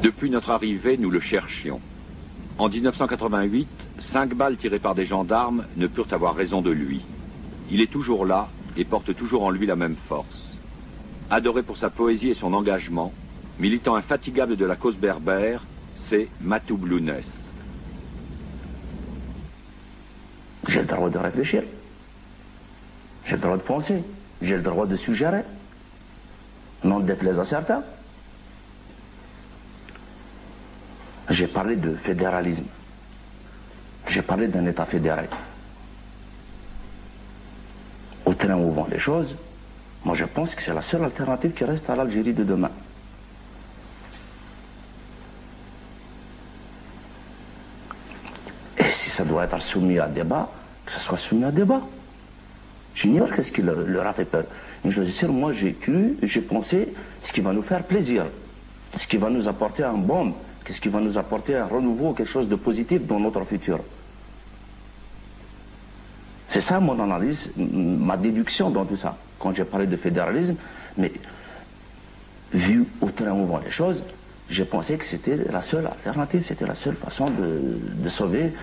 Depuis notre arrivée, nous le cherchions. En 1988, 5 balles tirées par des gendarmes ne purent avoir raison de lui. Il est toujours là et porte toujours en lui la même force. Adoré pour sa poésie et son engagement, militant infatigable de la cause berbère, c'est Matou Blounès. J'ai le droit de réfléchir. J'ai le droit de penser. J'ai le droit de suggérer. N'en déplaise à certains. J'ai parlé de fédéralisme. J'ai parlé d'un État fédéré. Au train où vont les choses, moi je pense que c'est la seule alternative qui reste à l'Algérie de demain. Et si ça doit être soumis à débat, que ce soit soumis à débat. J'ignore qu'est-ce qui leur a fait peur. Une chose est sûre, moi j'ai cru, j'ai pensé ce qui va nous faire plaisir, ce qui va nous apporter un baume, ce qui va nous apporter un renouveau, quelque chose de positif dans notre futur. C'est ça mon analyse, ma déduction dans tout ça. Quand j'ai parlé de fédéralisme, mais vu au train où vont les choses, j'ai pensé que c'était la seule alternative, c'était la seule façon de sauver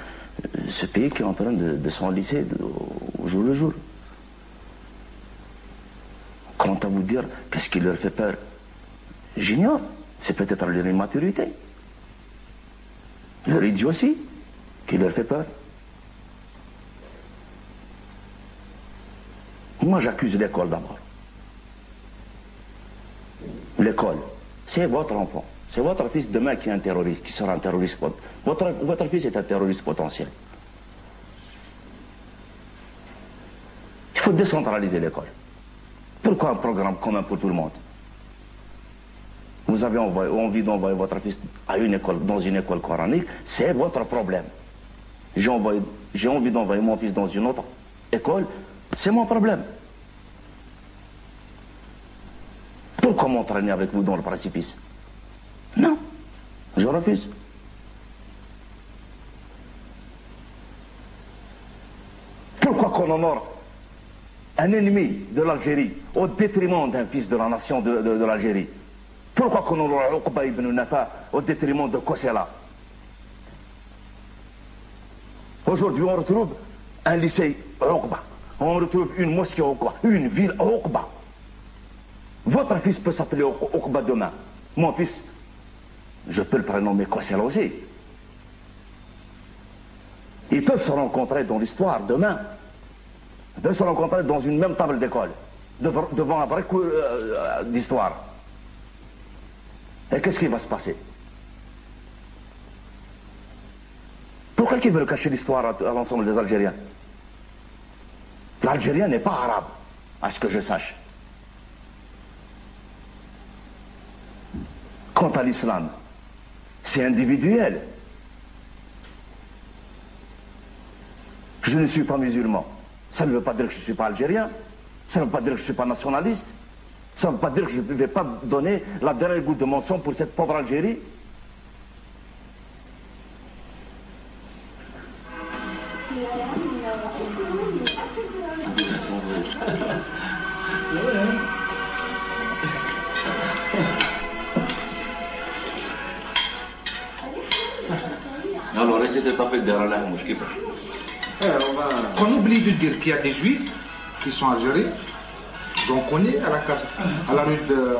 ce pays qui est en train de s'enliser au jour le jour. Quant à vous dire, qu'est-ce qui leur fait peur? J'ignore. C'est peut-être leur immaturité. Leur idiotie qui leur fait peur. Moi, j'accuse l'école d'abord. L'école, c'est votre enfant. C'est votre fils demain qui est un terroriste, qui sera un terroriste. Votre fils est un terroriste potentiel. Il faut décentraliser l'école. Pourquoi un programme commun pour tout le monde? Vous avez envie d'envoyer votre fils à une école, dans une école coranique, c'est votre problème. J'ai envie d'envoyer mon fils dans une autre école, c'est mon problème. Pourquoi m'entraîner avec vous dans le précipice? Non, je refuse. Pourquoi qu'on honore un ennemi de l'Algérie au détriment d'un fils de la nation de l'Algérie? Pourquoi qu'on honore Uqba ibn Nafa au détriment de Kossela? Aujourd'hui, on retrouve un lycée Uqba. On retrouve une mosquée Uqba, une ville Uqba. Votre fils peut s'appeler Uqba demain. Mon fils, je peux le prénommer Kossela aussi. Ils peuvent se rencontrer dans l'histoire demain. Ils peuvent se rencontrer dans une même table d'école, devant un vrai cours d'histoire. Et qu'est-ce qui va se passer? Pourquoi ils veulent cacher l'histoire à l'ensemble des Algériens? L'Algérien n'est pas arabe, à ce que je sache. Quant à l'islam, c'est individuel. Je ne suis pas musulman. Ça ne veut pas dire que je ne suis pas algérien. Ça ne veut pas dire que je ne suis pas nationaliste. Ça ne veut pas dire que je ne vais pas donner la dernière goutte de mon sang pour cette pauvre Algérie. Alors, essayez de taper derrière la mouche. On oublie de dire qu'il y a des juifs qui sont algériens. J'en connais à la rue de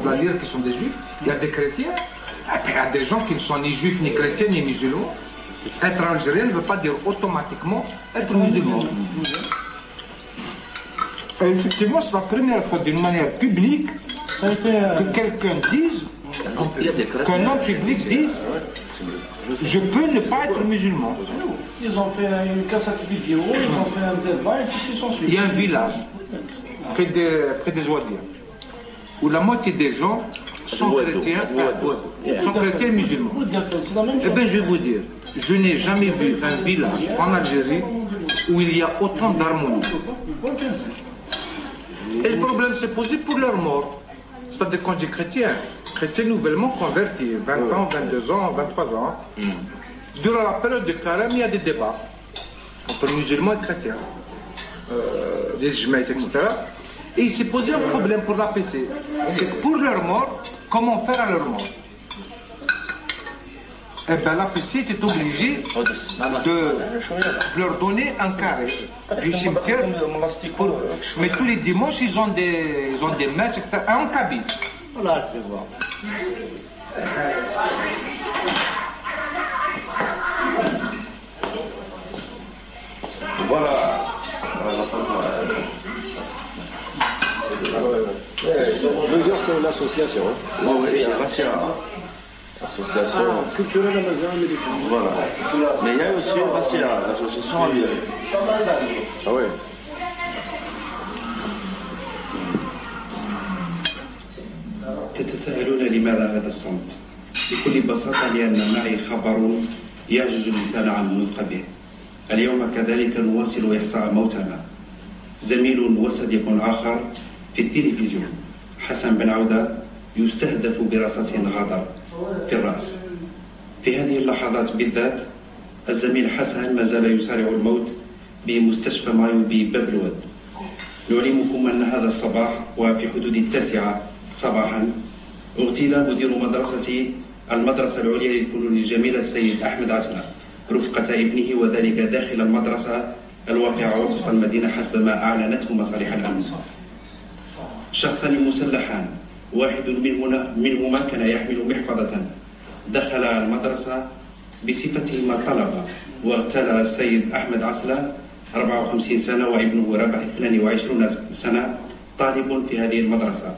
la Lyre qui sont des juifs. Il y a des chrétiens. Il y a des gens qui ne sont ni juifs, ni chrétiens, ni musulmans. Être algérien ne veut pas dire automatiquement être musulman. Et effectivement, c'est la première fois d'une manière publique que quelqu'un dise, qu'un homme public dise, je peux ne pas être musulman. Ils ont fait une cassette vidéo, ils ont fait un débat et tout ce qui s'ensuit. Il y a un village près des Ouadia où la moitié des gens sont chrétiens, musulmans. Eh bien, je vais vous dire, je n'ai jamais vu un village en Algérie où il y a autant d'harmonie. Et le problème s'est posé pour leur mort. C'est-à-dire quand je dis chrétien nouvellement convertis, 20 ans, 22 ans, 23 ans. Durant la période de carême, il y a des débats entre musulmans et chrétiens, des jmaïtes, etc. Et il s'est posé un problème pour l'APC. C'est que pour leur mort, comment faire à leur mort? Eh ben là, ici, tu es obligé de leur donner un carré du cimetière. Mais tous les dimanches, ils ont des messes, etc. En cabine. Voilà, c'est voir. Voilà. Le gars, c'est une association. Oui, c'est l'association culturelle amazone américaine. Voilà. Mais il y a aussi l'association algérienne. Ah ouais. تتساءلون لماذا هذا الصمت؟ بكل بساطة لأن معي خبر يعجز اللسان عن النطق به. اليوم كذلك نواصل إحصاء موتنا. زميل وصديق آخر في التلفزيون حسن بن عودة يستهدف برصاص غدر في الرأس. في هذه اللحظات بالذات الزميل حسن ما زال يسارع الموت بمستشفى مايو بباب الود. نعلمكم أن هذا الصباح وفي حدود 9 صباحا اغتيل مدير المدرسة العليا للفنون الجميلة السيد أحمد عسلة رفقة ابنه، وذلك داخل المدرسة الواقعة وسط المدينة حسب ما أعلنته مصالح الأمن. شخصان مسلحان، واحد منهما كان يحمل محفظة، دخل المدرسة بصفتهما طلبة واغتال السيد أحمد عسلة 54 سنة وابنه رابح 22 سنة طالب في هذه المدرسة.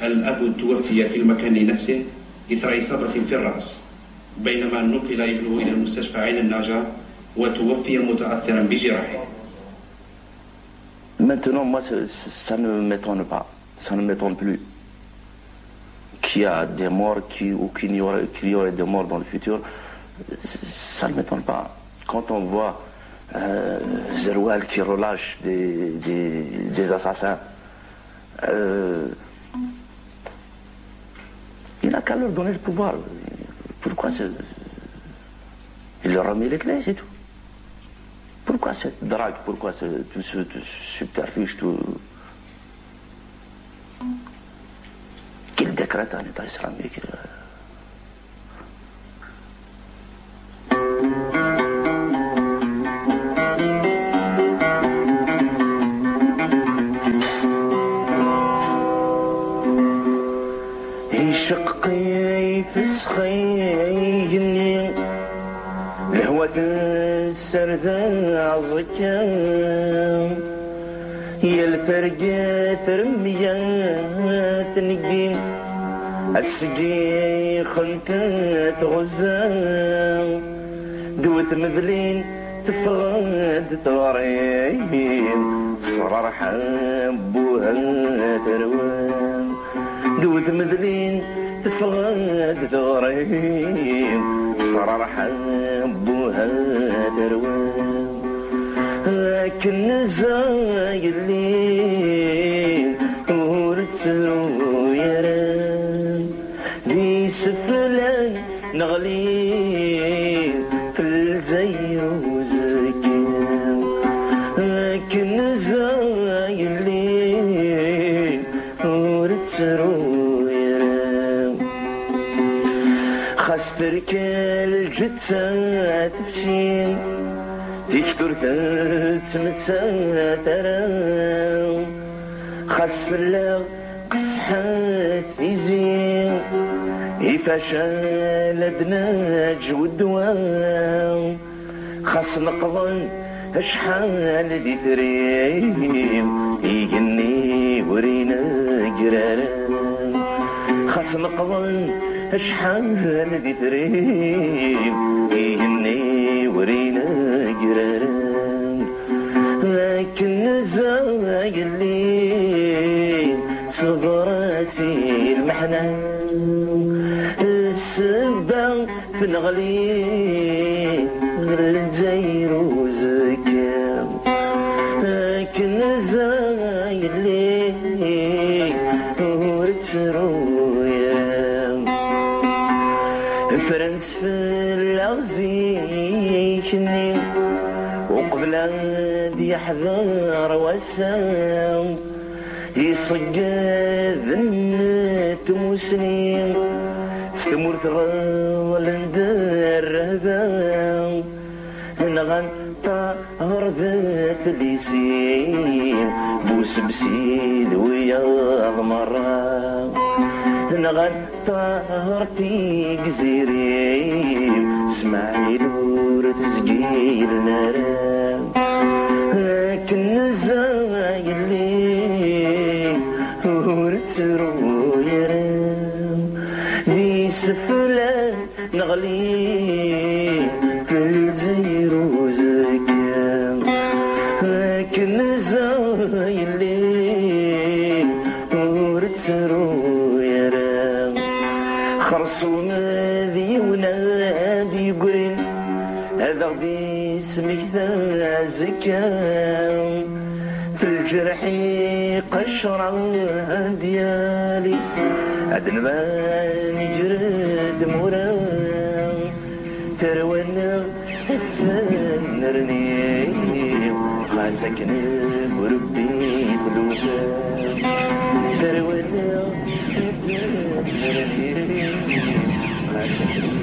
الأب توفي في المكان نفسه إثر إصابة في الرأس، بينما نقل ابنه إلى المستشفى عين الناجا وتوفي متأثرا بجراحه. Maintenant, moi, ça ne m'étonne pas, ça ne m'étonne plus qu'il y a des morts ou qu'il y aurait des morts dans le futur. Ça ne m'étonne pas. Quand on voit Zeroual qui relâche des assassins, il n'a qu'à leur donner le pouvoir. Pourquoi il leur a mis les clés, c'est tout. Pourquoi cette drague, pourquoi tout ce subterfuge, tout... qu'il décrète un État islamique. شقي فسخي الهوى السرد عزكا يا الفرقة ترمية تنقي السقي خلتة غزة دوت مذلين تفرد طارين صرار حبوها تروان دوت مذلين تفرد طارين صرار حبوها تروان لكن زايد الليل ورتسلو يران دي سفلان نغلي في الجير وزكام لكن زايد الليل ورتسلو يران خاص تركل جثة تفشين تكثر تمتساتر خاص فلا قصحات يزين يفشل دناج والدوام خاص نقضن اشحال دي تريم يجني ورينا قراران خاص نقضن اشحال دي تريم يجني ورينا قراران لكن زايد الليل صبراسي المحنان السبا في الغليل الجير وزكام لكن زايد الليل ورتسرو يرام فرنس في الأغزيكني وقبل يحذر وسام يصق ذنة مسلم في ثمور ثغال ندر غرذات ليسين بوس بسيد ويا غمرة نغطرتي جزيري سمعي نور تسجيل نرام كن زايلي ورتسرو يرام دي سفلة نغلي في الجير وزكام كن زايلي ورتسرو يرام خرصون ذي ونادي قرين هذا غدي اسمك ذا زكام في الجرح قشرة ديالي عدن ما نجرد مرام ترونا ثنرني ما سكن مربي قلوبا ترونا ثنرني ما سكن